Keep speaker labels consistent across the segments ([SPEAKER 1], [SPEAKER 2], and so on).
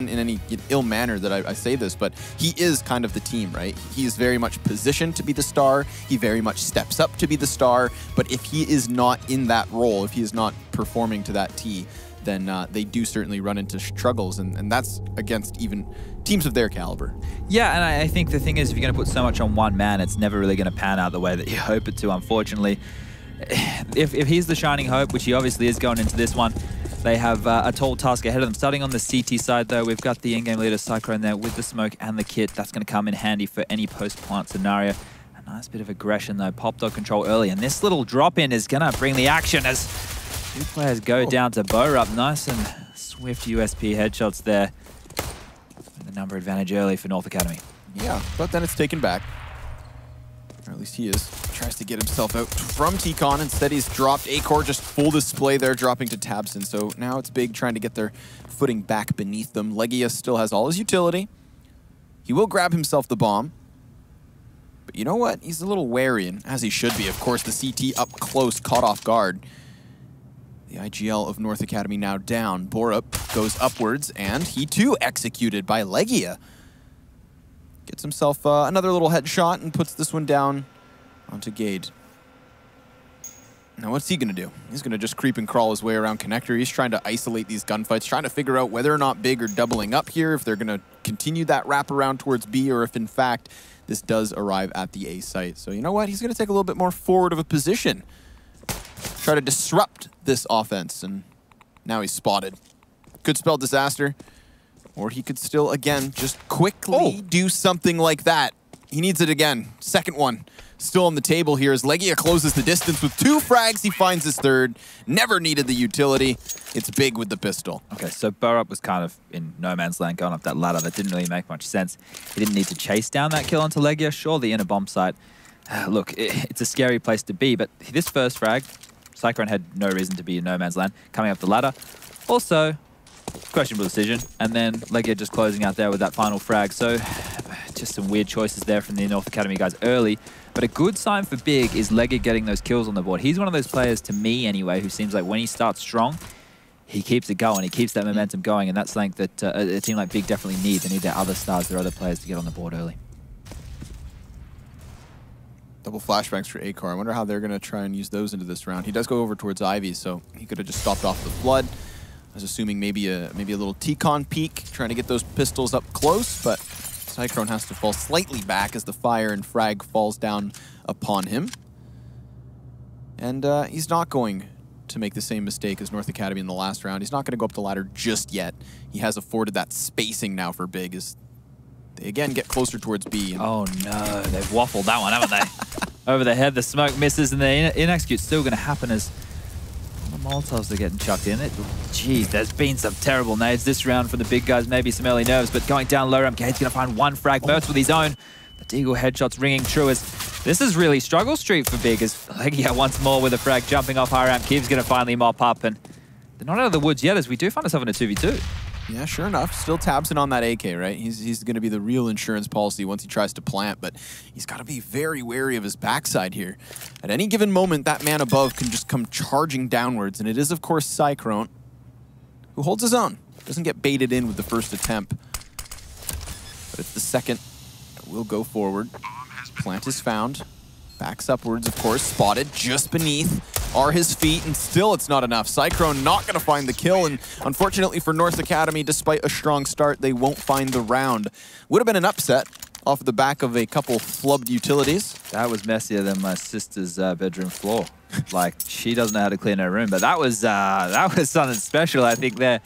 [SPEAKER 1] in any ill manner that I say this, but he is kind of the team, right? He is very much positioned to be the star. He very much steps up to be the star. But if he is not in that role, if he is not performing to that T, then they do certainly run into struggles, and that's against even teams of their caliber.
[SPEAKER 2] Yeah, and I think the thing is, if you're going to put so much on one man, it's never really going to pan out the way that you hope it to, unfortunately. If he's the shining hope, which he obviously is going into this one, they have a tall task ahead of them. Starting on the CT side, though, we've got the in-game leader, Cyclone, there with the smoke and the kit. That's going to come in handy for any post-plant scenario. A nice bit of aggression, though. Pop dog control early, and this little drop-in is going to bring the action as two players go down to Borup. Nice and swift USP headshots there. The number advantage early for North Academy.
[SPEAKER 1] Yeah, but then it's taken back. Or at least he is. Tries to get himself out from T-Con. Instead, he's dropped. Acor just full display there, dropping to Tabson. So now it's BiG trying to get their footing back beneath them. Legia still has all his utility. He will grab himself the bomb. But you know what? He's a little wary, and as he should be. Of course, the CT up close, caught off guard. The IGL of North Academy now down. Borup goes upwards, and he too executed by Legia. Gets himself another little headshot and puts this one down onto Gade. Now what's he going to do? He's going to just creep and crawl his way around connector. He's trying to isolate these gunfights, trying to figure out whether or not BiG are doubling up here, if they're going to continue that wraparound towards B, or if in fact this does arrive at the A site. So you know what? He's going to take a little bit more forward of a position. Try to disrupt this offense, and now he's spotted. Could spell disaster. Or he could still, again, just quickly do something like that. He needs it again. Second one still on the table here as Legia closes the distance with 2 frags. He finds his third. Never needed the utility. It's BiG with the pistol. Okay,
[SPEAKER 2] so Borup was kind of in no man's land going up that ladder. That didn't really make much sense. He didn't need to chase down that kill onto Legia. Sure, the inner bomb site. Look, it's a scary place to be, but this first frag, Cyclone had no reason to be in no man's land. Coming up the ladder. Also, questionable decision, and then Legia just closing out there with that final frag. So just some weird choices there from the North Academy guys early. But a good sign for BiG is Legia getting those kills on the board. He's one of those players, to me anyway, who seems like when he starts strong, he keeps it going. He keeps that momentum going, and that's something that a team like BiG definitely needs. They need their other stars, their other players to get on the board early.
[SPEAKER 1] Double flashbangs for Acor. I wonder how they're going to try and use those into this round. He does go over towards Ivy, so he could have just stopped off the flood. I was assuming maybe a little T-Con peek, trying to get those pistols up close, but Cyclone has to fall slightly back as the fire and frag falls down upon him. And he's not going to make the same mistake as North Academy in the last round. He's not going to go up the ladder just yet. He has afforded that spacing now for BiG as they again get closer towards B.
[SPEAKER 2] Oh no, they've waffled that one, haven't they? Over the head, the smoke misses, and the in-execute's still going to happen as the Molotovs are getting chucked in. Jeez, there's been some terrible nades this round for the BiG guys. Maybe some early nerves, but going down low ramp, Gade's going to find one frag. Burst with his own. The Deagle headshots ringing true as this is really struggle street for BiG as Legia once more with a frag jumping off high ramp. Kiv's going to finally mop up, and they're not out of the woods yet as we do find ourselves in a 2v2.
[SPEAKER 1] Yeah, sure enough. Still Tabson on that AK, right? He's going to be the real insurance policy once he tries to plant, but he's got to be very wary of his backside here. At any given moment, that man above can just come charging downwards, and it is, of course, Cyclone, who holds his own. Doesn't get baited in with the first attempt, but it's the second that will go forward. Plant is found. Backs upwards, of course, spotted just beneath are his feet, and still it's not enough. Cyclone not going to find the kill, and unfortunately for North Academy, despite a strong start, they won't find the round. Would have been an upset off the back of a couple flubbed utilities.
[SPEAKER 2] That was messier than my sister's bedroom floor. Like, she doesn't know how to clean her room, but that was something special, I think, there.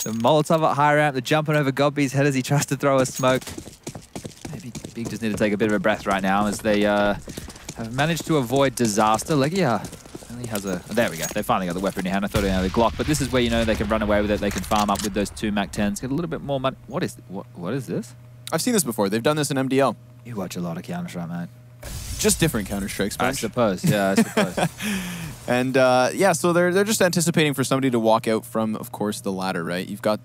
[SPEAKER 2] The Molotov at high ramp, the jumping over Godby's head as he tries to throw a smoke. Maybe BiG just need to take a bit of a breath right now as they have managed to avoid disaster. Legia only has a... There we go. They finally got the weapon in hand. I thought they had a Glock, but this is where, you know, they can run away with it. They can farm up with those 2 MAC-10s, get a little bit more money. What is this?
[SPEAKER 1] I've seen this before. They've done this in MDL.
[SPEAKER 2] You watch a lot of Counter-Strike, mate.
[SPEAKER 1] Just different Counter-Strikes,
[SPEAKER 2] I suppose. Yeah, I suppose.
[SPEAKER 1] And yeah, so they're just anticipating for somebody to walk out from, of course, the ladder, right? You've got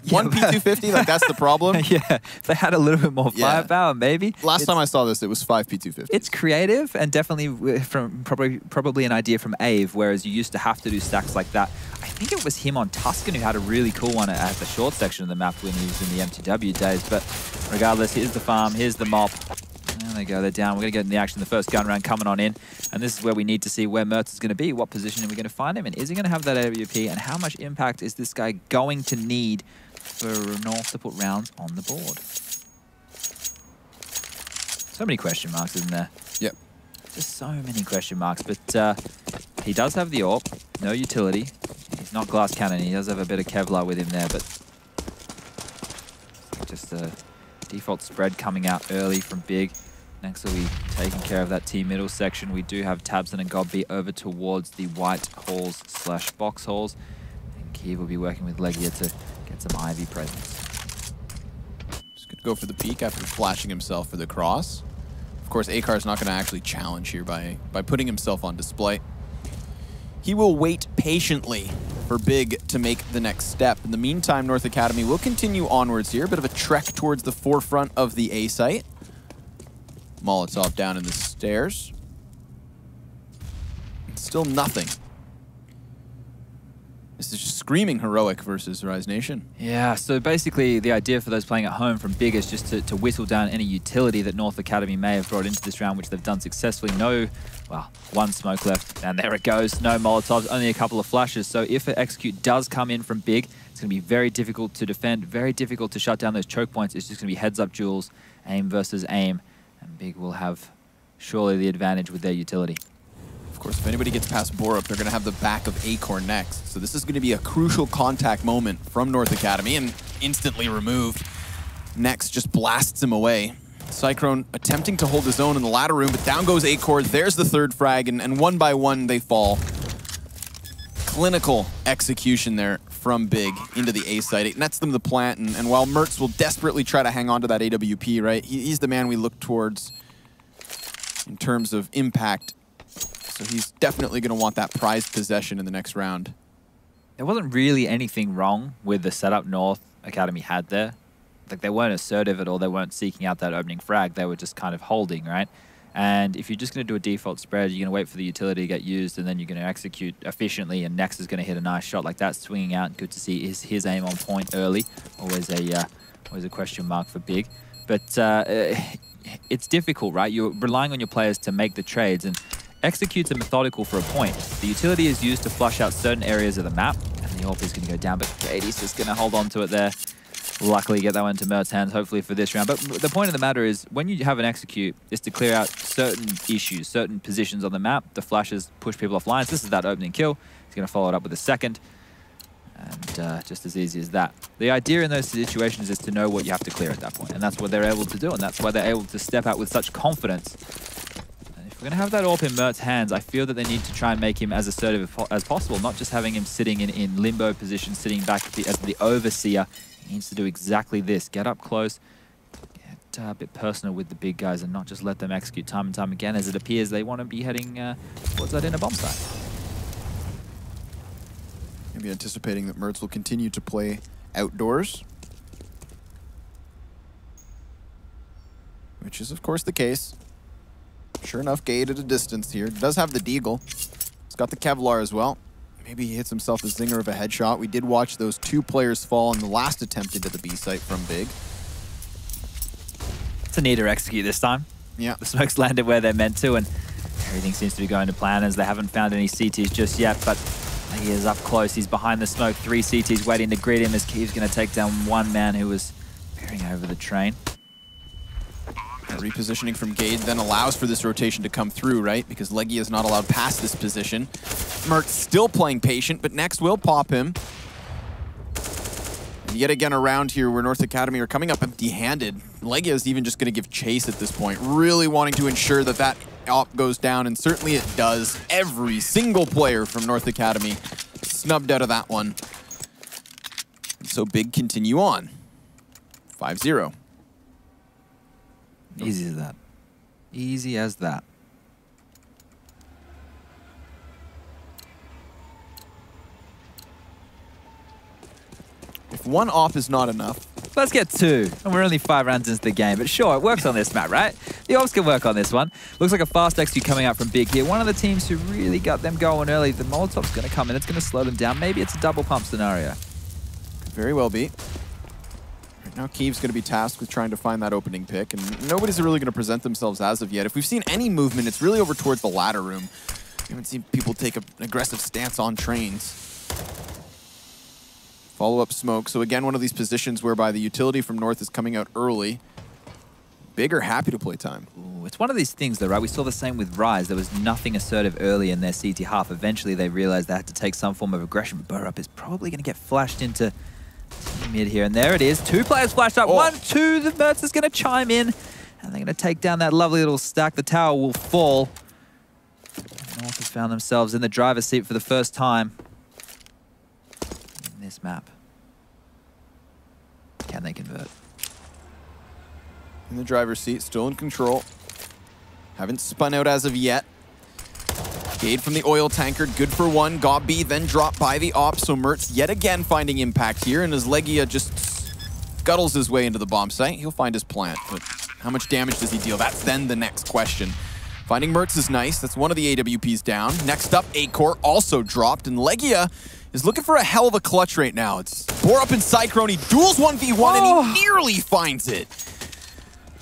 [SPEAKER 1] one P250, like that's the problem.
[SPEAKER 2] Yeah, if they had a little bit more firepower, maybe.
[SPEAKER 1] Last time I saw this, it was 5 P250.
[SPEAKER 2] It's creative and definitely from probably an idea from Ave, whereas you used to have to do stacks like that. I think it was him on Tuscan who had a really cool one at the short section of the map when he was in the MTW days. But regardless, here's the farm, here's the mop. There they go, they're down. We're going to get in the action. The first gun round coming on in. And this is where we need to see where Mertz is going to be. What position are we going to find him in? Is he going to have that AWP? And how much impact is this guy going to need for North to put rounds on the board? So many question marks, isn't there?
[SPEAKER 1] Yep.
[SPEAKER 2] Just so many question marks. But he does have the AWP. No utility. He's not glass cannon. He does have a bit of Kevlar with him there. But just a default spread coming out early from BiG. Next will be taking care of that T middle section. We do have Tabson and Godby over towards the white halls / box halls. And Kiev will be working with Legia to get some Ivy presence.
[SPEAKER 1] Just going to go for the peek after flashing himself for the cross. Of course, Akar's not going to actually challenge here by putting himself on display. He will wait patiently for BiG to make the next step. In the meantime, North Academy will continue onwards here. A bit of a trek towards the forefront of the A site. Molotov down in the stairs. Still nothing. This is just screaming heroic versus Rise Nation.
[SPEAKER 2] Yeah, so basically the idea for those playing at home from BiG is just to whittle down any utility that North Academy may have brought into this round, which they've done successfully. No, well, one smoke left, and there it goes. No Molotovs, only a couple of flashes. So if an execute does come in from BiG, it's going to be very difficult to defend, very difficult to shut down those choke points. It's just going to be heads-up duels, aim versus aim. And BiG will have surely the advantage with their utility.
[SPEAKER 1] Of course, if anybody gets past Borup, they're going to have the back of Acor next. So this is going to be a crucial contact moment from North Academy and instantly removed. Next just blasts him away. Cyclone attempting to hold his own in the ladder room, but down goes Acor. There's the third frag, and one by one they fall. Clinical execution there from BiG into the A site. It nets them the plant, and while Mertz will desperately try to hang on to that AWP, right? He's the man we look towards in terms of impact. So he's definitely going to want that prized possession in the next round.
[SPEAKER 2] There wasn't really anything wrong with the setup North Academy had there. Like, they weren't assertive at all. They weren't seeking out that opening frag. They were just kind of holding, right? And if you're just going to do a default spread, you're going to wait for the utility to get used, and then you're going to execute efficiently, and Nex is going to hit a nice shot like that, swinging out. Good to see his aim on point early. Always a question mark for BiG. But it's difficult, right? You're relying on your players to make the trades, and executes are methodical for a point. The utility is used to flush out certain areas of the map, and the AWP is going to go down, but JD's just going to hold on to it there. Luckily get that one to Mert's hands, hopefully for this round. But the point of the matter is, when you have an execute, is to clear out certain issues, certain positions on the map. The flashes push people off lines. This is that opening kill. He's going to follow it up with a second. And just as easy as that. The idea in those situations is to know what you have to clear at that point. And that's what they're able to do. And that's why they're able to step out with such confidence. And if we're going to have that AWP in Mert's hands, I feel that they need to try and make him as assertive as possible, not just having him sitting in limbo position, sitting back as the overseer. He needs to do exactly this. Get up close, get a bit personal with the big guys, and not just let them execute time and time again, as it appears they want to be heading towards that inner bomb site.
[SPEAKER 1] Maybe anticipating that Mertz will continue to play outdoors. Which is, of course, the case. Sure enough, Gade at a distance here. Does have the Deagle. He's got the Kevlar as well. Maybe he hits himself a zinger of a headshot. We did watch those two players fall in the last attempt into the B site from BiG.
[SPEAKER 2] It's a neater execute this time.
[SPEAKER 1] Yeah.
[SPEAKER 2] The smokes landed where they're meant to, and everything seems to be going to plan, as they haven't found any CTs just yet, but he is up close. He's behind the smoke. 3 CTs waiting to greet him, as Kiev's going to take down one man who was peering over the train.
[SPEAKER 1] Repositioning from Gade then allows for this rotation to come through, right? Because Legia is not allowed past this position. Mertz still playing patient, but next will pop him. And yet again around here where North Academy are coming up empty-handed. Legia is even just going to give chase at this point, really wanting to ensure that that AWP goes down, and certainly it does. Every single player from North Academy snubbed out of that one. And so BiG continue on. 5-0.
[SPEAKER 2] Easy as that. Easy as that.
[SPEAKER 1] If one AWP is not enough,
[SPEAKER 2] Let's get 2. And we're only 5 rounds into the game. But sure, it works on this map, right? The Ops can work on this one. Looks like a fast XQ coming out from BiG here. One of the teams who really got them going early. The Molotov's going to come in. It's going to slow them down. Maybe it's a double pump scenario.
[SPEAKER 1] Could very well be. Right now, Kiev's going to be tasked with trying to find that opening pick, and nobody's really going to present themselves as of yet. If we've seen any movement, it's really over towards the ladder room. We haven't seen people take an aggressive stance on trains. Follow-up smoke. So again, one of these positions whereby the utility from North is coming out early. BiG are happy to play time.
[SPEAKER 2] Ooh, it's one of these things, though, right? We saw the same with Rise. There was nothing assertive early in their CT half. Eventually, they realized they had to take some form of aggression. Burrup is probably going to get flashed into mid here. And there it is. 2 players flashed up. 1, 2. The Mertz is going to chime in. And they're going to take down that lovely little stack. The tower will fall. North has found themselves in the driver's seat for the first time in this map. Can they convert?
[SPEAKER 1] In the driver's seat, still in control. Haven't spun out as of yet. Gade from the oil tankard, good for 1. Got B, then dropped by the op. So Mertz yet again finding impact here, and as Legia just scuttles his way into the bomb site, he'll find his plant. But how much damage does he deal? That's then the next question. Finding Mertz is nice. That's one of the AWPs down. Next up, A-Core also dropped, and Legia is looking for a hell of a clutch right now. It's Borup and Cyclone. He duels 1v1, and he nearly finds it.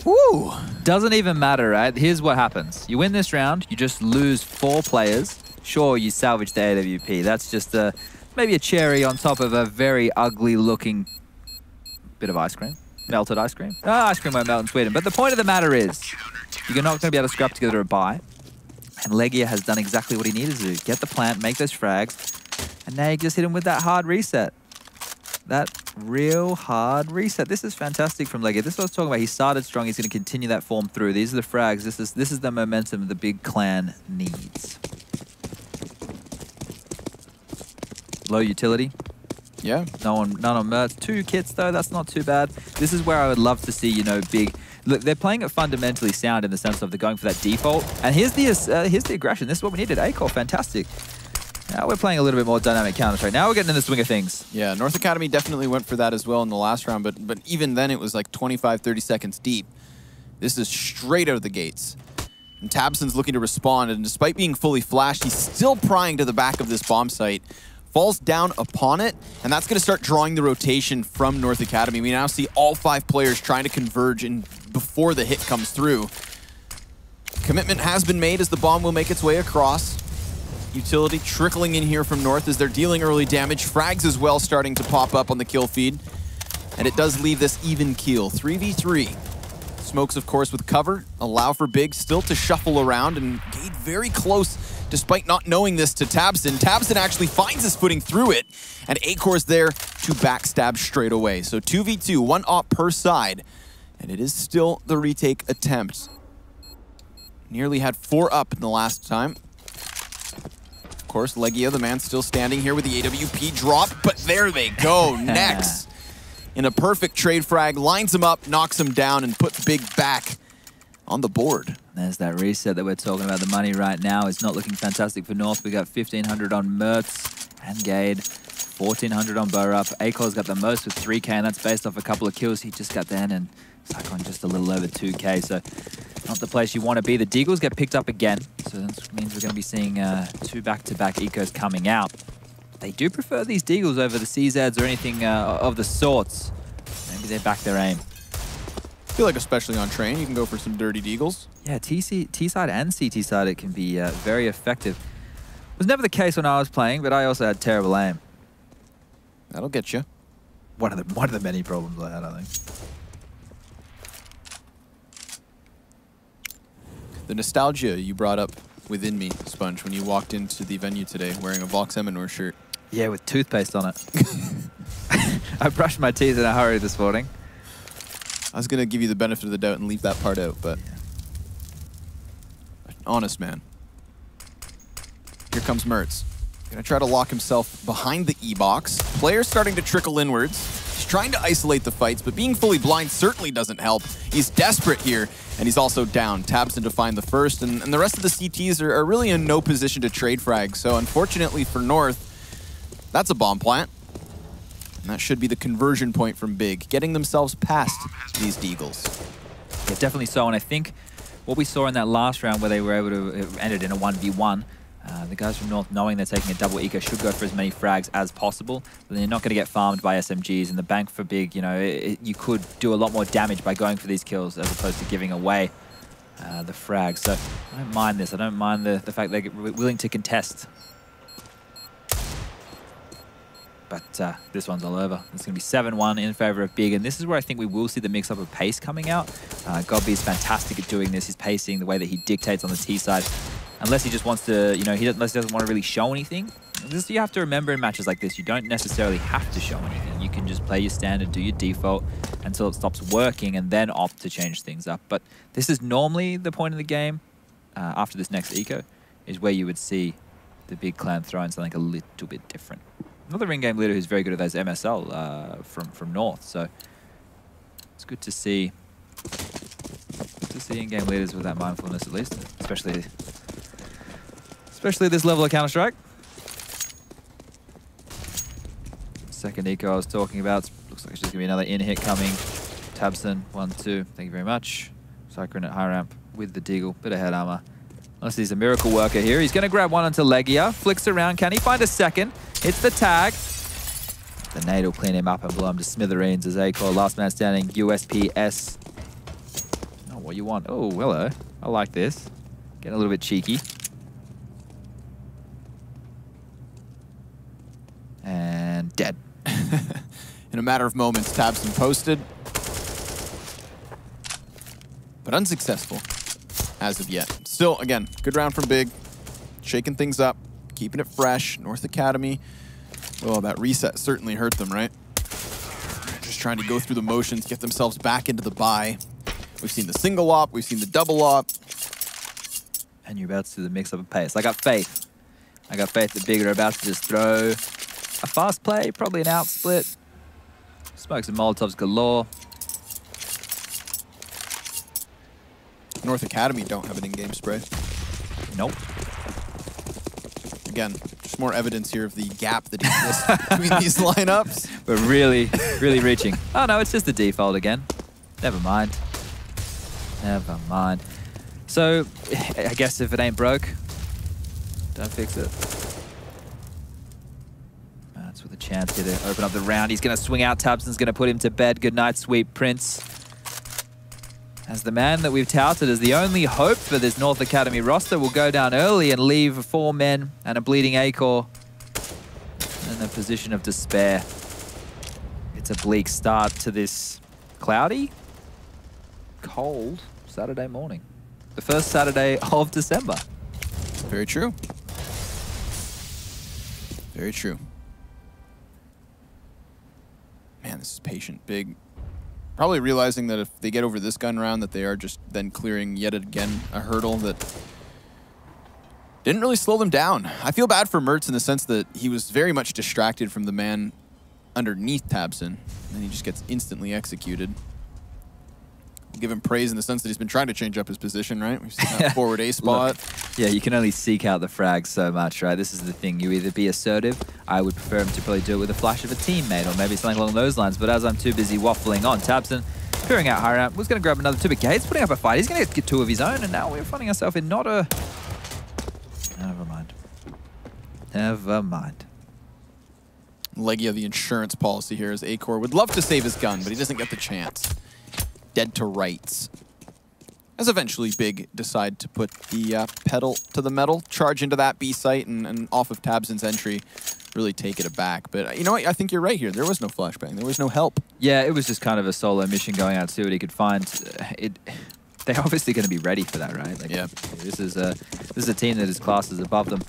[SPEAKER 1] Woo!
[SPEAKER 2] Doesn't even matter, right? Here's what happens. You win this round, you just lose 4 players. Sure, you salvage the AWP. That's just maybe a cherry on top of a very ugly-looking bit of ice cream. Melted ice cream. Ice cream won't melt in Sweden. But the point of the matter is, you're not going to be able to scrap together a buy. And Legia has done exactly what he needed to do. Get the plant, make those frags, and now you just hit him with that hard reset. That real hard reset. This is fantastic from Legia. This is what I was talking about. He started strong. He's going to continue that form through. These are the frags. This is the momentum the big clan needs. Low utility.
[SPEAKER 1] Yeah.
[SPEAKER 2] None on Mertz. 2 kits though. That's not too bad. This is where I would love to see, you know, BiG. Look, they're playing it fundamentally sound in the sense of they're going for that default. And here's the aggression. This is what we needed. A-Core, fantastic. Now we're playing a little bit more dynamic Counter-Strike. Now we're getting in the swing of things.
[SPEAKER 1] Yeah, North Academy definitely went for that as well in the last round, but even then it was like 25, 30 seconds deep. This is straight out of the gates. And Tabson's looking to respond, and despite being fully flashed, he's still prying to the back of this bomb site. Falls down upon it, and that's going to start drawing the rotation from North Academy. We now see all 5 players trying to converge before the hit comes through. Commitment has been made as the bomb will make its way across. Utility trickling in here from North as they're dealing early damage. Frags as well starting to pop up on the kill feed. And it does leave this even keel, 3v3. Smokes, of course, with cover, allow for BiG still to shuffle around, and Gade very close, despite not knowing this, to Tabson. Tabson actually finds his footing through it, and A-Core's there to backstab straight away. So 2v2, 1 op per side, and it is still the retake attempt. Nearly had 4 up in the last time. Of course, Legia, the man still standing here with the AWP drop, but there they go, next. In a perfect trade frag, lines him up, knocks him down, and puts BiG back on the board.
[SPEAKER 2] There's that reset that we're talking about. The money right now is not looking fantastic for North. We got 1,500 on Mertz and Gade, 1,400 on Burrup. A-Core's got the most with 3K, and that's based off a couple of kills he just got then, and Cyclone just a little over 2K, so not the place you want to be. The Deagles get picked up again, so that means we're going to be seeing 2 back-to-back ecos coming out. They do prefer these Deagles over the CZs or anything of the sorts. Maybe they back their aim.
[SPEAKER 1] I feel like especially on train, you can go for some dirty Deagles.
[SPEAKER 2] Yeah, T-side and CT side, it can be very effective. It was never the case when I was playing, but I also had terrible aim.
[SPEAKER 1] That'll get you.
[SPEAKER 2] One of the many problems I had, I think.
[SPEAKER 1] The nostalgia you brought up within me, Sponge, when you walked into the venue today wearing a Vox Eminor shirt.
[SPEAKER 2] Yeah, with toothpaste on it. I brushed my teeth in a hurry this morning.
[SPEAKER 1] I was going to give you the benefit of the doubt and leave that part out, but honest man. Here comes Mertz. Going to try to lock himself behind the E-box. Players starting to trickle inwards. He's trying to isolate the fights, but being fully blind certainly doesn't help. He's desperate here, and he's also down. Tabson to find the first, and the rest of the CTs are really in no position to trade frag. So unfortunately for North, that's a bomb plant. And that should be the conversion point from BiG, getting themselves past these Deagles.
[SPEAKER 2] Yeah, definitely so. And I think what we saw in that last round where they were able to end it in a 1v1, the guys from North, knowing they're taking a double eco, should go for as many frags as possible. But then you're not going to get farmed by SMGs. And the bank for BiG, you know, you could do a lot more damage by going for these kills as opposed to giving away the frag. So I don't mind this. I don't mind the fact they're willing to contest. But this one's all over. It's going to be 7-1 in favor of BiG, and this is where I think we will see the mix-up of pace coming out. Godby is fantastic at doing this. His pacing, the way that he dictates on the T side. Unless he just wants to, you know, unless he doesn't want to really show anything. This, you have to remember in matches like this, you don't necessarily have to show anything. You can just play your standard, do your default until it stops working, and then opt to change things up. But this is normally the point of the game, after this next eco, is where you would see the BiG clan throw in something a little bit different. Another in-game leader who's very good at those MSL from North, so it's good to see. Good to see in-game leaders with that mindfulness, at least, especially this level of Counter-Strike. Second eco I was talking about. Looks like it's just gonna be another in-hit coming. Tabson, 1-2. Thank you very much. Cyclone at high ramp with the Deagle, bit of head armor. Unless he's a miracle worker here. He's gonna grab one onto Legia, flicks around. Can he find a second? Hits the tag. The nade will clean him up and blow him to smithereens as Acor, last man standing, USPS. Not what you want. Oh, hello. I like this. Getting a little bit cheeky. And dead.
[SPEAKER 1] In a matter of moments, Tabson posted. But unsuccessful as of yet. Still, again, good round from BiG. Shaking things up. Keeping it fresh. North Academy. Well, that reset certainly hurt them, right? Just trying to go through the motions, get themselves back into the buy. We've seen the single op, we've seen the double op.
[SPEAKER 2] And you're about to do the mix-up of pace. I got faith. I got faith that BiG are about to just throw a fast play, probably an out split. Smokes and Molotovs galore.
[SPEAKER 1] North Academy don't have an in-game spray.
[SPEAKER 2] Nope.
[SPEAKER 1] Again, just more evidence here of the gap that exists between these lineups.
[SPEAKER 2] We're really, really reaching. Oh no, it's just the default again. Never mind. Never mind. So, I guess if it ain't broke, don't fix it. That's with a chance here to open up the round. He's going to swing out. Tabson's going to put him to bed. Good night, sweet prince. As the man that we've touted as the only hope for this North Academy roster will go down early and leave 4 men and a bleeding Acor in a position of despair. It's a bleak start to this cloudy, cold Saturday morning. The first Saturday of December.
[SPEAKER 1] Very true. Very true. Man, this is patient. BiG. Probably realizing that if they get over this gun round, that they are just then clearing yet again a hurdle that didn't really slow them down. I feel bad for Mertz in the sense that he was very much distracted from the man underneath Tabson, and he just gets instantly executed. We'll give him praise in the sense that he's been trying to change up his position, right? We've seen that forward A spot.
[SPEAKER 2] Look, yeah, you can only seek out the frags so much, right? This is the thing. You either be assertive. I would prefer him to probably do it with a flash of a teammate or maybe something along those lines. But as I'm too busy waffling on, Tabson clearing out high ramp, was going to grab another 2, but Gates putting up a fight. He's going to get 2 of his own, and now we're finding ourselves in not a... Never mind. Never mind.
[SPEAKER 1] Legia, the insurance policy here is Acor would love to save his gun, but he doesn't get the chance. Dead to rights. As eventually BiG decide to put the pedal to the metal, charge into that B site, and off of Tabson's entry, really take it aback. But you know what? I think you're right here. There was no flashbang. There was no help.
[SPEAKER 2] Yeah, it was just kind of a solo mission going out to see what he could find. They're obviously going to be ready for that, right? Like,
[SPEAKER 1] yeah.
[SPEAKER 2] This is a team that is classes above them.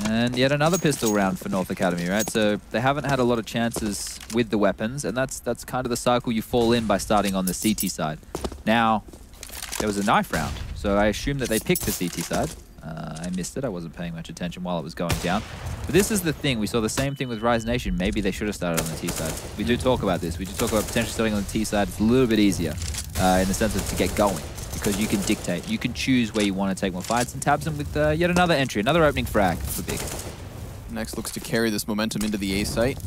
[SPEAKER 2] And yet another pistol round for North Academy, right? So they haven't had a lot of chances with the weapons, and that's kind of the cycle you fall in by starting on the CT side. Now, there was a knife round, so I assume that they picked the CT side. I missed it. I wasn't paying much attention while it was going down. But this is the thing. We saw the same thing with Rise Nation. Maybe they should have started on the T side. We do talk about this. We do talk about potentially starting on the T side. It's a little bit easier in the sense of to get going, because you can dictate. You can choose where you want to take more fights, and Tabson with yet another entry, another opening frag for BiG.
[SPEAKER 1] Next looks to carry this momentum into the A site.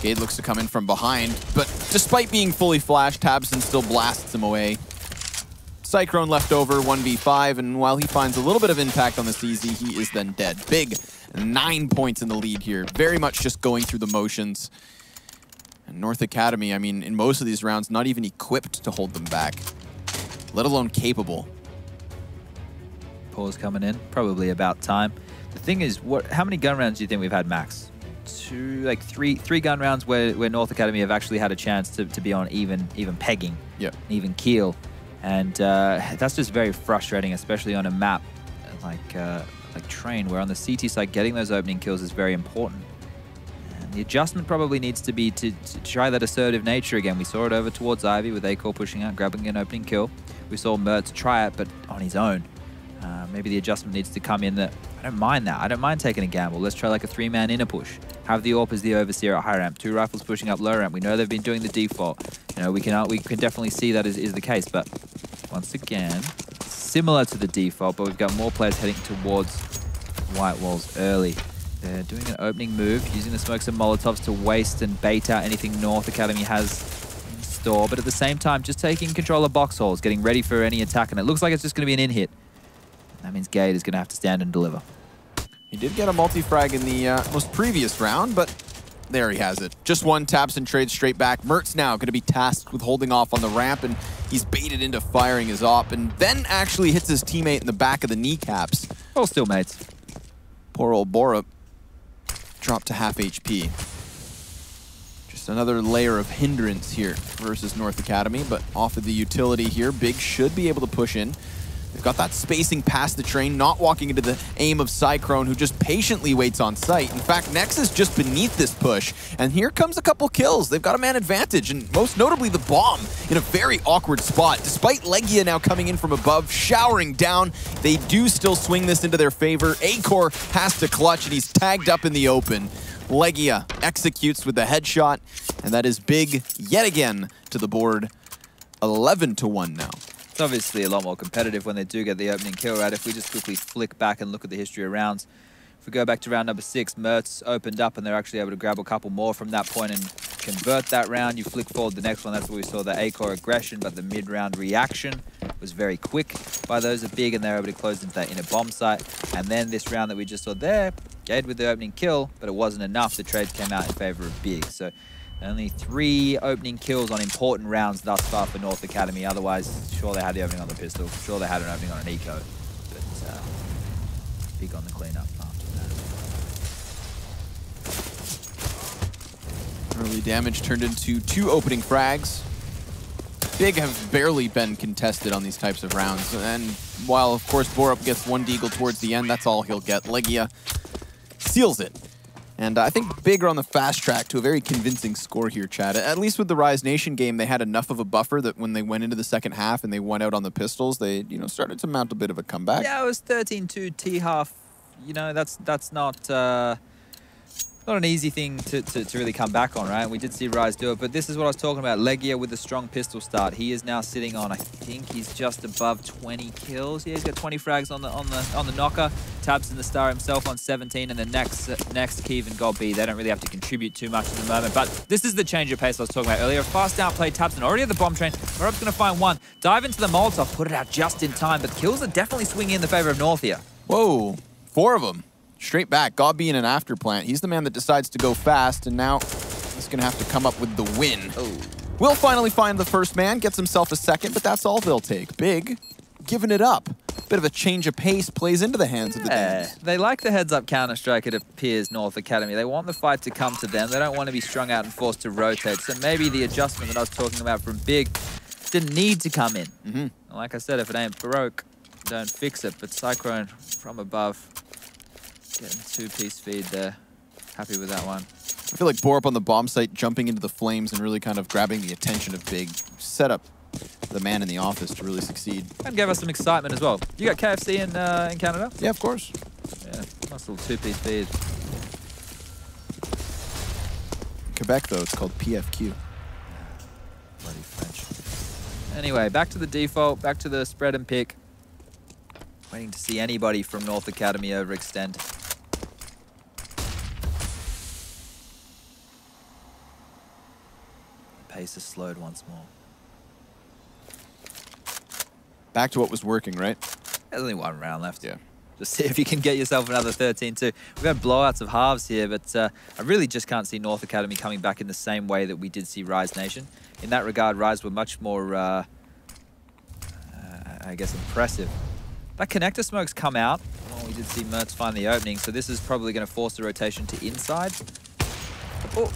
[SPEAKER 1] Gade looks to come in from behind, but despite being fully flashed, Tabson still blasts him away. Cyclone left over, 1v5, and while he finds a little bit of impact on the CZ, he is then dead. BiG, 9 points in the lead here. Very much just going through the motions. And North Academy, I mean, in most of these rounds, not even equipped to hold them back, let alone capable.
[SPEAKER 2] Pause coming in, probably about time. The thing is, how many gun rounds do you think we've had max? Three gun rounds where North Academy have actually had a chance to be on even pegging, even keel. And that's just very frustrating, especially on a map like Train, where on the CT side, getting those opening kills is very important. And the adjustment probably needs to be to try that assertive nature again. We saw it over towards Ivy with Acor pushing out, grabbing an opening kill. We saw Mertz try it, but on his own. Maybe the adjustment needs to come in that, I don't mind that. I don't mind taking a gamble. Let's try like a 3-man inner push. Have the AWP as the overseer at high ramp. 2 rifles pushing up low ramp. We know they've been doing the default. You know, we can definitely see that is the case. But once again, similar to the default, but we've got more players heading towards white walls early. They're doing an opening move, using the smokes and molotovs to waste and bait out anything North Academy has in store. But at the same time, just taking control of box holes, getting ready for any attack. And it looks like it's just going to be an in-hit. That means Gade is going to have to stand and deliver.
[SPEAKER 1] He did get a multi-frag in the most previous round, but there he has it. Just one, Tabson trades straight back. Mertz now going to be tasked with holding off on the ramp, and he's baited into firing his AWP, and then actually hits his teammate in the back of the kneecaps.
[SPEAKER 2] All still mates.
[SPEAKER 1] Poor old Borup dropped to half HP. Just another layer of hindrance here versus North Academy, but off of the utility here, BiG should be able to push in. They've got that spacing past the train, not walking into the aim of Cyclone, who just patiently waits on site. In fact, Nexus just beneath this push, and here comes a couple kills. They've got a man advantage, and most notably the bomb in a very awkward spot. Despite Legia now coming in from above, showering down, they do still swing this into their favor. Acor has to clutch, and he's tagged up in the open. Legia executes with the headshot, and that is BiG yet again to the board. 11-1 now.
[SPEAKER 2] It's obviously a lot more competitive when they do get the opening kill, right? If we just quickly flick back and look at the history of rounds, if we go back to round number 6, Mertz opened up and they're actually able to grab a couple more from that point and convert that round. You flick forward the next one, that's where we saw the Acor aggression, but the mid-round reaction was very quick by those of BiG, and they're able to close into that inner bomb site. And then this round that we just saw there, Gade with the opening kill, but it wasn't enough. The trade came out in favor of BiG. So only 3 opening kills on important rounds thus far for North Academy. Otherwise, sure they had the opening on the pistol. Sure they had an opening on an eco. But BiG on the cleanup after that.
[SPEAKER 1] Early damage turned into 2 opening frags. BiG have barely been contested on these types of rounds. And while, of course, Borup gets 1 deagle towards the end, that's all he'll get. Legia seals it. And I think BiG are on the fast track to a very convincing score here, Chad. At least with the Rise Nation game, they had enough of a buffer that when they went into the second half and they won out on the pistols, they started to mount a bit of a comeback.
[SPEAKER 2] Yeah, it was 13-2 T-half. You know, that's not an easy thing to really come back on, right? We did see Rise do it, but this is what I was talking about. Legia with the strong pistol start. He is now sitting on, I think he's just above 20 kills. Yeah, he's got 20 frags on the knocker. Tabs in the star himself on 17, and the next Keev and Gold B, they don't really have to contribute too much at the moment. But this is the change of pace I was talking about earlier. Fast outplay Tabson already at the bomb train. Merup's going to find 1. Dive into the Molotov, put it out just in time, but kills are definitely swinging in the favor of North here.
[SPEAKER 1] Whoa, 4 of them. Straight back, Gobby in an after plant. He's the man that decides to go fast, and now he's going to have to come up with the win.
[SPEAKER 2] Oh.
[SPEAKER 1] Will finally find the first man, gets himself a second, but that's all they'll take. BiG giving it up. Bit of a change of pace plays into the hands of the Danes.
[SPEAKER 2] They like the heads-up Counter-Strike, it appears, North Academy. They want the fight to come to them. They don't want to be strung out and forced to rotate. So maybe the adjustment that I was talking about from BiG didn't need to come in. Like I said, if it ain't broke, don't fix it. But Cyclone from above, getting 2-piece feed there. Happy with that one.
[SPEAKER 1] I feel like Borup on the bomb site jumping into the flames and really kind of grabbing the attention of BiG. Set up the man in the office to really succeed.
[SPEAKER 2] And gave us some excitement as well. You got KFC in Canada?
[SPEAKER 1] Yeah, of course.
[SPEAKER 2] Yeah, nice little 2-piece feed.
[SPEAKER 1] In Quebec, though, it's called PFQ.
[SPEAKER 2] Bloody French. Anyway, back to the default, back to the spread and pick. Waiting to see anybody from North Academy overextend. pace is slowed once more.
[SPEAKER 1] Back to what was working, right?
[SPEAKER 2] There's only one round left.
[SPEAKER 1] Yeah.
[SPEAKER 2] Just see if you can get yourself another 13-2. We've had blowouts of halves here, but I really just can't see North Academy coming back in the same way that we did see Rise Nation. In that regard, Rise were much more, I guess, impressive. That connector smoke's come out. Oh, we did see Mertz find the opening, so this is probably going to force the rotation to inside. Oh,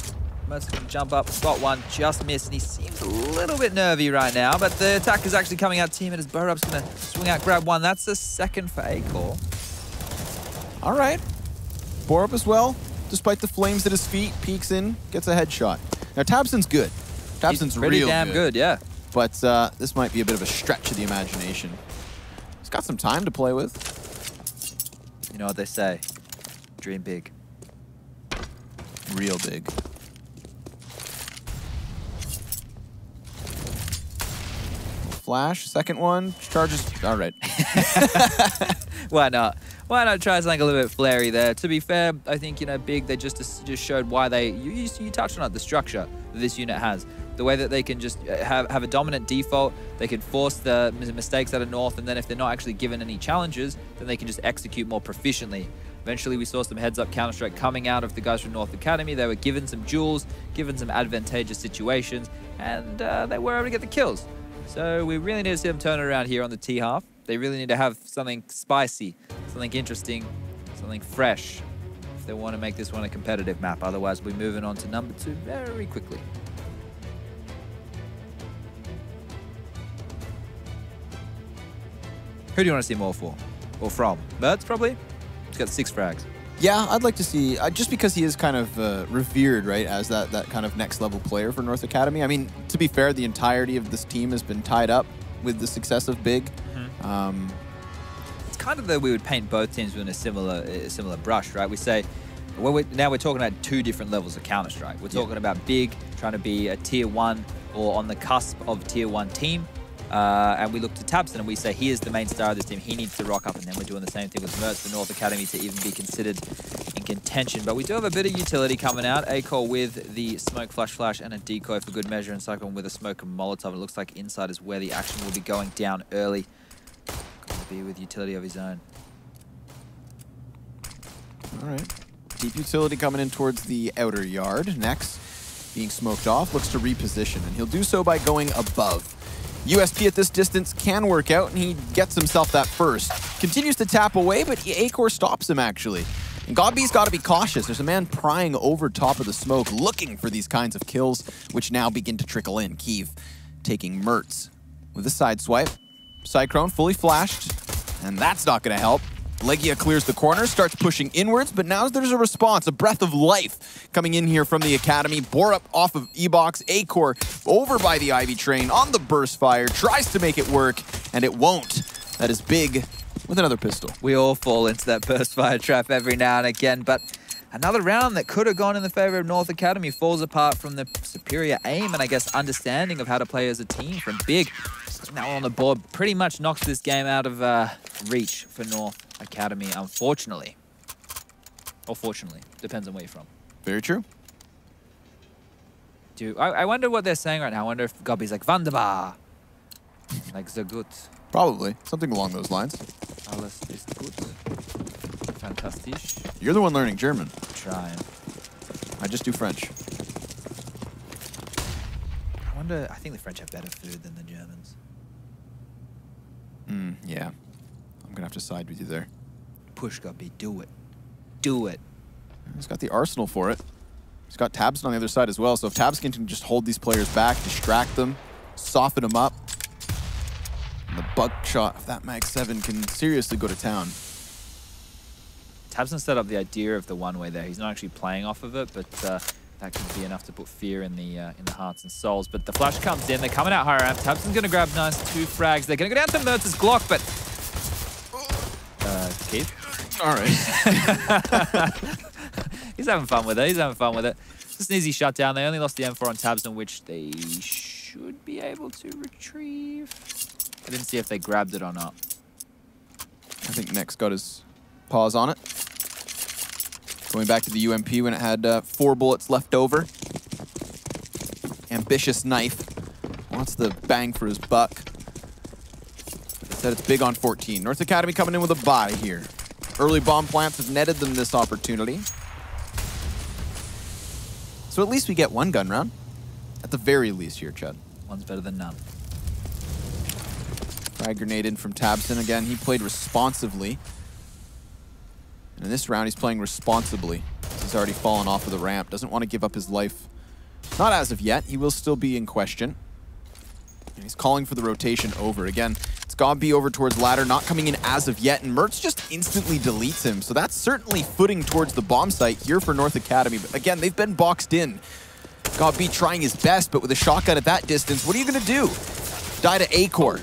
[SPEAKER 2] Mertz going to jump up, spot one, just missed, and he seems a little bit nervy right now, but the attack is actually coming out team, and his Burrup's going to swing out, grab one. That's the second for Acor.
[SPEAKER 1] All right. Borup as well, despite the flames at his feet, peeks in, gets a headshot. Now, Tabson's good. Tabson's
[SPEAKER 2] pretty
[SPEAKER 1] real
[SPEAKER 2] damn good, yeah.
[SPEAKER 1] But this might be a bit of a stretch of the imagination. He's got some time to play with.
[SPEAKER 2] You know what they say, dream big.
[SPEAKER 1] Real big. Flash, second one, charges, all right.
[SPEAKER 2] Why not? Why not try something a little bit flary there? To be fair, I think, you know, BiG, they just showed why they, you touched on it, the structure that this unit has. The way that they can just have a dominant default, they can force the mistakes out of North, and then if they're not actually given any challenges, then they can just execute more proficiently. Eventually, we saw some heads-up Counter-Strike coming out of the guys from North Academy. They were given some jewels, given some advantageous situations, and they were able to get the kills. So we really need to see them turn it around here on the T-half. They really need to have something spicy, something interesting, something fresh if they want to make this one a competitive map. Otherwise, we're moving on to number 2 very quickly. Who do you want to see more for? Or from? Mertz, probably? He's got 6 frags.
[SPEAKER 1] Yeah, I'd like to see, just because he is kind of revered, right, as that kind of next-level player for North Academy. I mean, to be fair, the entirety of this team has been tied up with the success of BiG.
[SPEAKER 2] It's kind of though we would paint both teams with a similar brush, right? We say, now we're talking about 2 different levels of Counter-Strike. We're talking about BiG trying to be a tier 1 or on the cusp of tier 1 team. And we look to Tabson and we say he is the main star of this team. He needs to rock up, and then we're doing the same thing with Mertz for North Academy to even be considered in contention. But we do have a bit of utility coming out. Acor with the smoke flash and a decoy for good measure, and Cyclone with a smoke and Molotov. It looks like inside is where the action will be going down early. Going to be with utility of his own.
[SPEAKER 1] All right. Deep utility coming in towards the outer yard. Next, being smoked off, looks to reposition, and he'll do so by going above. USP at this distance can work out, and he gets himself that first. Continues to tap away, but Acor stops him, actually. And Godby's got to be cautious. There's a man prying over top of the smoke, looking for these kinds of kills, which now begin to trickle in. Kiev taking Mertz with a side swipe. Cyclone fully flashed, and that's not going to help. Legia clears the corner, starts pushing inwards, but now there's a response, a breath of life coming in here from the Academy. Borup off of E-Box, Acor over by the Ivy train on the burst fire, tries to make it work, and it won't. That is BiG with another pistol.
[SPEAKER 2] We all fall into that burst fire trap every now and again, but another round that could have gone in the favor of North Academy falls apart from the superior aim and, I guess, understanding of how to play as a team from BiG. Now on the board, pretty much knocks this game out of reach for North Academy, unfortunately. Or fortunately, depends on where you're from.
[SPEAKER 1] Very true.
[SPEAKER 2] I wonder what they're saying right now. I wonder if Gobby's like, Wunderbar. Like, so good.
[SPEAKER 1] Probably. Something along those lines.
[SPEAKER 2] Alles ist gut. Fantastisch.
[SPEAKER 1] You're the one learning German.
[SPEAKER 2] Trying.
[SPEAKER 1] I just do French.
[SPEAKER 2] I think the French have better food than the Germans.
[SPEAKER 1] Yeah. I'm going to have to side with you there.
[SPEAKER 2] Push, Gobby. Do it. Do it.
[SPEAKER 1] He's got the arsenal for it. He's got Tabson on the other side as well, so if Tabson can just hold these players back, distract them, soften them up, and the buckshot of that Mag 7 can seriously go to town.
[SPEAKER 2] Tabson set up the idea of the one-way there. He's not actually playing off of it, but that could be enough to put fear in the hearts and souls. But the flash comes in. They're coming out higher ramp. Tabson's going to grab nice 2 frags. They're going to go down to Mertz's Glock, but... Keith?
[SPEAKER 1] All right.
[SPEAKER 2] He's having fun with it. He's having fun with it. Just an easy shutdown. They only lost the M4 on Tabson, which they should be able to retrieve. I didn't see if they grabbed it or not.
[SPEAKER 1] I think Nex got his paws on it. Going back to the UMP when it had 4 bullets left over. ambitious knife. Wants the bang for his buck. Instead, it's big on 14. North Academy coming in with a bye here. Early bomb plants have netted them this opportunity. So at least we get one gun round. At the very least here, Chud.
[SPEAKER 2] One's better than none.
[SPEAKER 1] Frag grenade in from Tabson. Again, he played responsively. And in this round, he's playing responsibly. He's already fallen off of the ramp. Doesn't want to give up his life. Not as of yet. He will still be in question. And he's calling for the rotation over. Again, it's Gobby over towards ladder, not coming in as of yet. And Mertz just instantly deletes him. So that's certainly footing towards the bomb site here for North Academy. But again, they've been boxed in. Gobby trying his best, but with a shotgun at that distance, what are you going to do? Die to A-Core.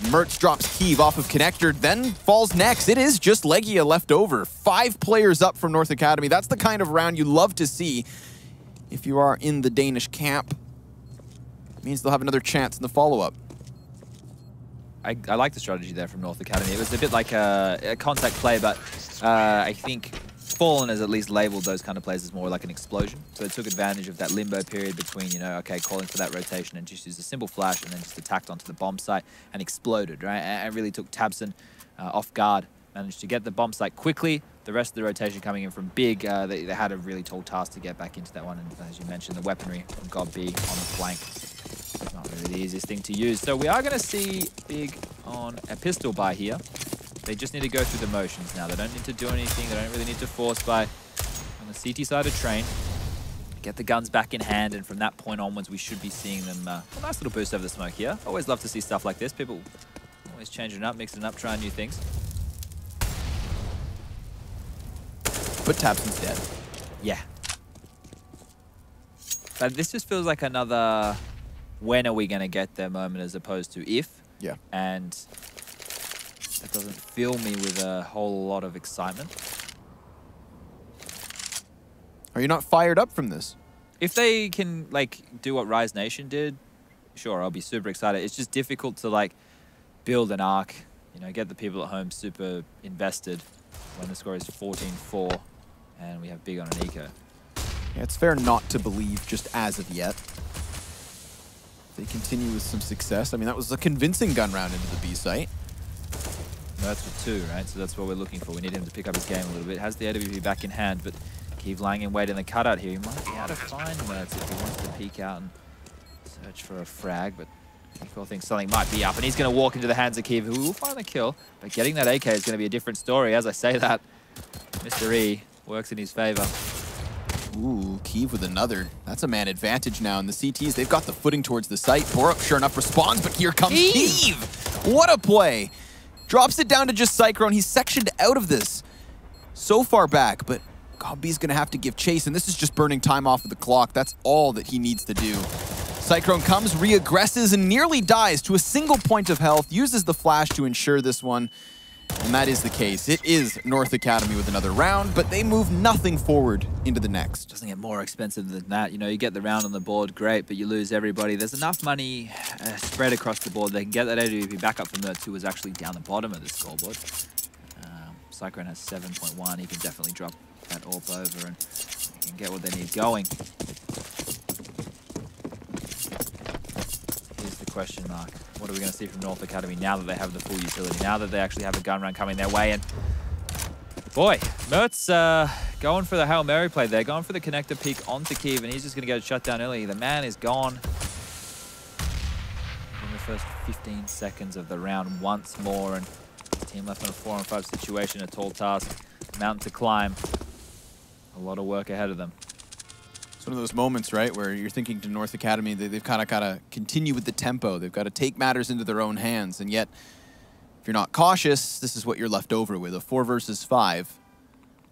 [SPEAKER 1] Mertz drops Kiev off of connector, then falls next. It is just Legia left over. 5 players up from North Academy. That's the kind of round you love to see if you are in the Danish camp. It means they'll have another chance in the follow-up.
[SPEAKER 2] I like the strategy there from North Academy. It was a bit like a contact play, but I think Fallen has at least labeled those kind of plays as more like an explosion. So it took advantage of that limbo period between, you know, okay, calling for that rotation and just used a simple flash and then just attacked onto the bomb site and exploded, right? And really took Tabson off guard. Managed to get the bomb site quickly. The rest of the rotation coming in from BiG, they had a really tall task to get back into that one. And as you mentioned, the weaponry from Gobby on the flank. Not really the easiest thing to use. So we are going to see BiG on a pistol buy here. They just need to go through the motions now. They don't need to do anything. They don't really need to force buy on the CT side of train. Get the guns back in hand, and from that point onwards, we should be seeing them. A nice little boost over the smoke here. Always love to see stuff like this. People always changing it up, mixing it up, trying new things.
[SPEAKER 1] But Tabson's dead.
[SPEAKER 2] Yeah. But this just feels like another when are we going to get their moment as opposed to if.
[SPEAKER 1] Yeah.
[SPEAKER 2] And that doesn't fill me with a whole lot of excitement.
[SPEAKER 1] Are you not fired up from this?
[SPEAKER 2] If they can, like, do what Rise Nation did, sure, I'll be super excited. It's just difficult to, like, build an arc, you know, get the people at home super invested when the score is 14-4 and we have BiG on an eco.
[SPEAKER 1] Yeah, it's fair not to believe just as of yet. They continue with some success. I mean, that was a convincing gun round into the B site.
[SPEAKER 2] That's for 2, right? So that's what we're looking for. We need him to pick up his game a little bit. Has the AWP back in hand, but keep lying in wait in the cutout here. He might be able to find Mertz if he wants to peek out and search for a frag, but Kiko thinks something might be up, and he's going to walk into the hands of Kiev, who will find the kill. But getting that AK is going to be a different story. As I say that, Mr. E works in his favor.
[SPEAKER 1] Ooh, Kiev with another. That's a man advantage now. And the CTs, they've got the footing towards the site. Borup sure enough responds, but here comes Kiev. What a play. Drops it down to just Cyclone. He's sectioned out of this so far back, but Gobby's going to have to give chase, and this is just burning time off of the clock. That's all that he needs to do. Cyclone comes, re-aggresses, and nearly dies to a single point of health, uses the flash to ensure this one, and that is the case. It is North Academy with another round, but they move nothing forward into the next.
[SPEAKER 2] Doesn't get more expensive than that. You know, you get the round on the board, great, but you lose everybody. There's enough money spread across the board. They can get that AWP back up from Mertz, who was actually down the bottom of the scoreboard. Cyclone has 7.1. He can definitely drop that AWP over and can get what they need going. Here's the question mark. What are we going to see from North Academy now that they have the full utility, now that they actually have a gun run coming their way? And boy, Mertz going for the Hail Mary play there, going for the connector peek onto Kiev, and he's just going to get shut down early. The man is gone in the first 15 seconds of the round once more, and the team left on a 4-on-5 situation, a tall task, mountain to climb. A lot of work ahead of them.
[SPEAKER 1] It's one of those moments, right, where you're thinking to North Academy, they've kind of got to continue with the tempo. They've got to take matters into their own hands. And yet, if you're not cautious, this is what you're left over with, a 4 versus 5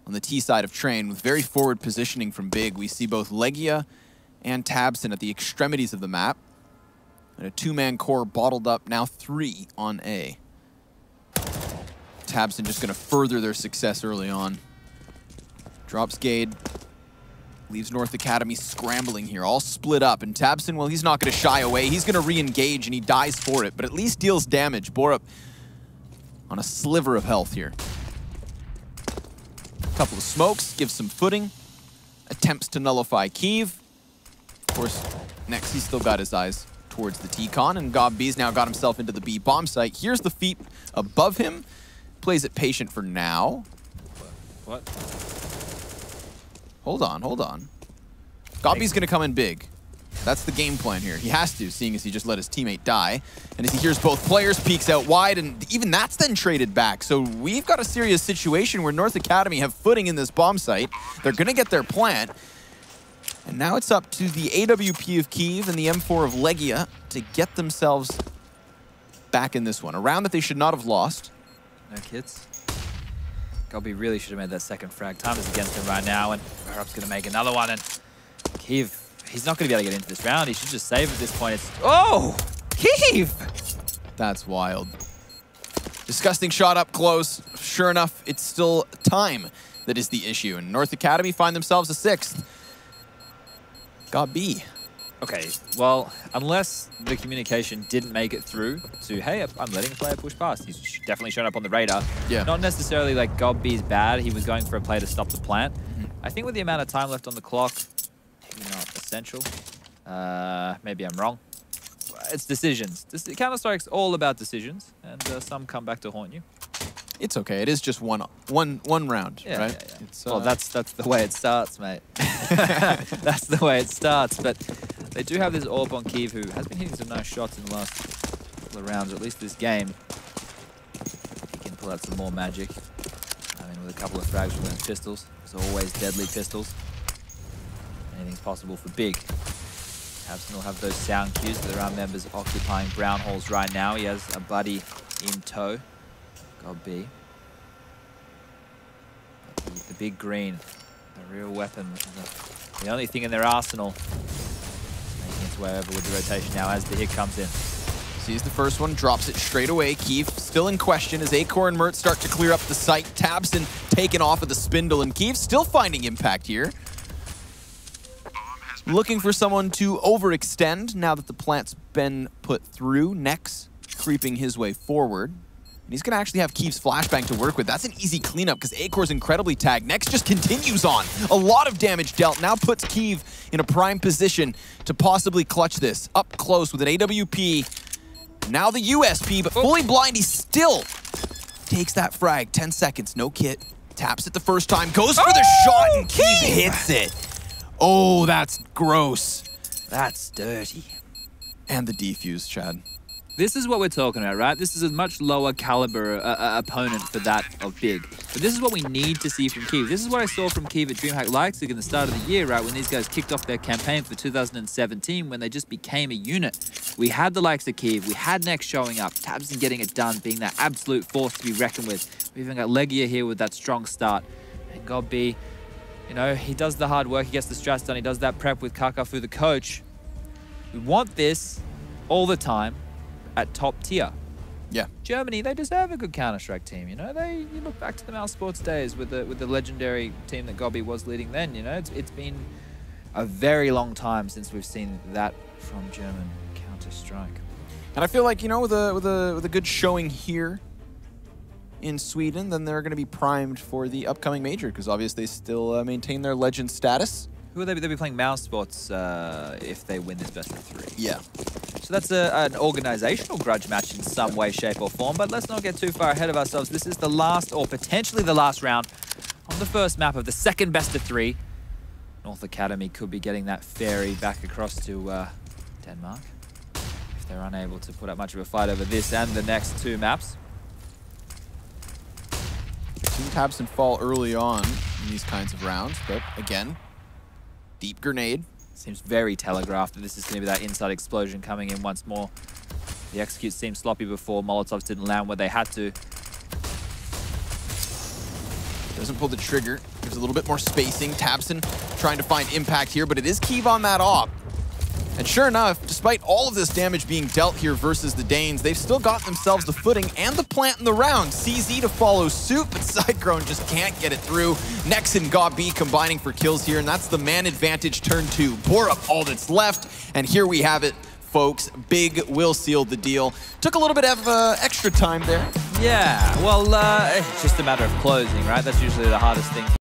[SPEAKER 1] on the T side of train with very forward positioning from BiG. We see both Legia and Tabson at the extremities of the map. And a 2-man core bottled up, now 3 on A. Tabson just going to further their success early on. Drops Gade. Leaves North Academy scrambling here, all split up. And Tabson, well, he's not going to shy away. He's going to re-engage, and he dies for it, but at least deals damage. Borup on a sliver of health here. A couple of smokes, gives some footing. Attempts to nullify Kiev. Of course, Next, he's still got his eyes towards the T-Con, and GobB's now got himself into the B bomb site. Here's the feet above him. Plays it patient for now.
[SPEAKER 2] What?
[SPEAKER 1] Hold on, hold on. GobB's gonna come in big. That's the game plan here. He has to, seeing as he just let his teammate die. And as he hears both players, peeks out wide, and even that's then traded back. So we've got a serious situation where North Academy have footing in this bomb site. They're gonna get their plant. And now it's up to the AWP of Kyiv and the M4 of Legia to get themselves back in this one. A round that they should not have lost.
[SPEAKER 2] No kids. GobB really should have made that second frag. Time is against him right now, and Barup's going to make another one. And Kyiv, he's not going to be able to get into this round. He should just save at this point. It's, oh, Kyiv!
[SPEAKER 1] That's wild. Disgusting shot up close. Sure enough, it's still time that is the issue. And North Academy find themselves a 6th. GobB.
[SPEAKER 2] Okay, well, unless the communication didn't make it through to, hey, I'm letting a player push past. He's definitely shown up on the radar. Yeah. Not necessarily like GobB's bad. He was going for a play to stop the plant. I think with the amount of time left on the clock, maybe not essential. Maybe I'm wrong. It's decisions. Counter-Strike's all about decisions, and some come back to haunt you.
[SPEAKER 1] It's okay. It is just one round,
[SPEAKER 2] yeah,
[SPEAKER 1] right?
[SPEAKER 2] Yeah, yeah. Well, that's the way it starts, mate. That's the way it starts. But they do have this AWP on Kyiv, who has been hitting some nice shots in the last couple of rounds, or at least this game. He can pull out some more magic. I mean, with a couple of frags from those pistols, there's always deadly pistols. Anything's possible for BiG. Tabson will have those sound cues. There are members occupying brown halls right now. He has a buddy in tow. GobB. The big green, the real weapon, the only thing in their arsenal. Making its way over with the rotation now as the hit comes in.
[SPEAKER 1] Sees the first one, drops it straight away. Kyiv still in question as Acor and Mert start to clear up the site. Tabson taken off of the spindle, and Kyiv still finding impact here. Looking for someone to overextend now that the plant's been put through. Nex creeping his way forward. And he's going to actually have Kyiv's flashbang to work with. That's an easy cleanup because Acor's incredibly tagged. Nex just continues on. A lot of damage dealt. Now puts Kyiv in a prime position to possibly clutch this. Up close with an AWP. Now the USP, but fully blind. He still takes that frag. 10 seconds, no kit. Taps it the first time. Goes for the shot and Kyiv hits it. Oh, that's gross.
[SPEAKER 2] That's dirty.
[SPEAKER 1] And the defuse, Chad.
[SPEAKER 2] This is what we're talking about, right? This is a much lower caliber opponent for that of BiG. But this is what we need to see from Kyiv. This is what I saw from Kyiv at DreamHack Leipzig in the start of the year, right? When these guys kicked off their campaign for 2017, when they just became a unit. We had the likes of Kyiv. We had Nex showing up. Tabson getting it done, being that absolute force to be reckoned with. We even got Legia here with that strong start. And GobB, you know, he does the hard work. He gets the strats done. He does that prep with Kakafu, the coach. We want this all the time. At top tier.
[SPEAKER 1] Yeah.
[SPEAKER 2] Germany, they deserve a good Counter-Strike team, you know? You look back to the Mouse Sports days with the legendary team that GobB was leading then, you know? It's been a very long time since we've seen that from German Counter-Strike.
[SPEAKER 1] And I feel like, you know, with a good showing here in Sweden, then they're going to be primed for the upcoming major because obviously they still maintain their legend status.
[SPEAKER 2] Who will they be? They'll be playing Mouse Sports if they win this best of 3.
[SPEAKER 1] Yeah.
[SPEAKER 2] So that's an organizational grudge match in some way, shape, or form. But let's not get too far ahead of ourselves. This is the last, or potentially the last round on the first map of the second best of 3. North Academy could be getting that ferry back across to Denmark if they're unable to put up much of a fight over this and the next 2 maps.
[SPEAKER 1] Seen Tabson fall early on in these kinds of rounds, but again, deep grenade.
[SPEAKER 2] Seems very telegraphed that this is going to be that inside explosion coming in once more. The execute seemed sloppy before. Molotovs didn't land where they had to.
[SPEAKER 1] Doesn't pull the trigger. Gives a little bit more spacing. Tabson trying to find impact here, but it is Kyiv on that op. And sure enough, despite all of this damage being dealt here versus the Danes, they've still got themselves the footing and the plant in the round. CZ to follow suit, but Sidegrown just can't get it through. Nex and GobB combining for kills here, and that's the man advantage turn 2. Borup all that's left, and here we have it, folks. BiG will seal the deal. Took a little bit of extra time there.
[SPEAKER 2] Yeah, well, it's just a matter of closing, right? That's usually the hardest thing.